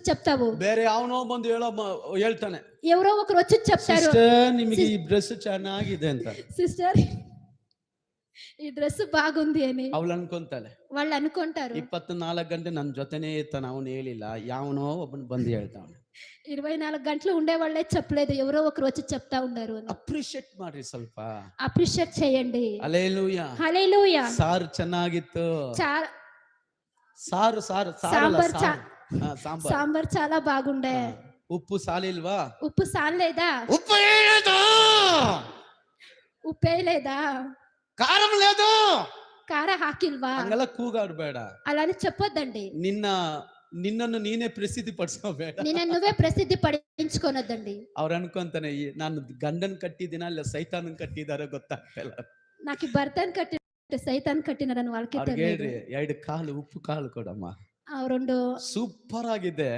చెప్తావు, ಬೇರೆ ಯಾವನೋ ಬಂದು ಹೇಳ್ತಾನೆ, ఎవరో ఒకరు వచ్చి చెప్తారు, ಸಿಸ್ಟರ್ ನಿಮಗೆ ಈ ಡ್ರೆಸ್ ಚೆನ್ನಾಗಿದೆ ಅಂತ. సిస్టర్ ఈ డ్రెస్ బాగుంది అని ಅವಳು ಅನ್ಕೊಂತಾಳೆ. వాళ్ళు అనుకుంటారు. 24 ಗಂಟೆ ನನ್ನ ಜೊತೆನೇ ಇರ್ತಾನೆ, ಅವನು ಹೇಳಿಲ್ಲ, ಯಾವನೋ ಒಬ್ಬನು ಬಂದು ಹೇಳ್ತಾನೆ. 24 గంటలు ఉండేవాళ్ళే చెప్పలేదు, ఎవరో ఒకరు వచ్చి చెప్తా ఉన్నారు అని. ಅಪ್ರಿಶಿಯೇಟ್ ಮಾಡ್ರಿ ಸ್ವಲ್ಪ, అప్రిషియేట్ చేయండి. ಹಲ್ಲೆಲೂಯಾ, హల్లెలూయా. ಸಾರು ಚೆನ್ನಾಗಿತ್ತು, ಸಾರು సాంబార్ చాలా బాగుండే. ఉప్పు సాలిల్వా, ఉప్పు సాలేదా, ఉప్పు లేదు, ఉప్పే లేదా, కారం లేదు, కార ಹಾಕಿಲ್ವಾ, ಹಂಗೆಲ್ಲ ಕೂಗಾಡಬೇಡ. అలాని చెప్పొద్దండి. ನಿನ್ನನ್ನು ನೀನೇ ಪ್ರಸಿದ್ಧಿ ಪಡಿಸ್ಕೋಬೇಡ, ನಿನ್ನ నువ్వే ಪ್ರಸಿದ್ಧಿ ಪಡಿಸ್ಕೊನೊದ್ದಂడి. ಅವ್ರು ಅನ್ಕೊಂತಾನೆ, ನಾನು ಗಂಡನ್ ಕಟ್ಟಿದಿನ ಇಲ್ಲ ಸೈತಾನನ್ ಕಟ್ಟಿದಾರ ಗೊತ್ತಾಗ್ತಿಲ್ಲ, నాకు భర్తను కట్టి సైతాన్ కట్టినారని వాళ్ళకి తెలియదు. ಹೇಳ್ರಿ 2 ಕಾಲು ಉಪ್ಪು ಕಾಳು ಕೊಡಮ್ಮ, రెండు ಸೂಪರ್ ಆಗಿದೆ.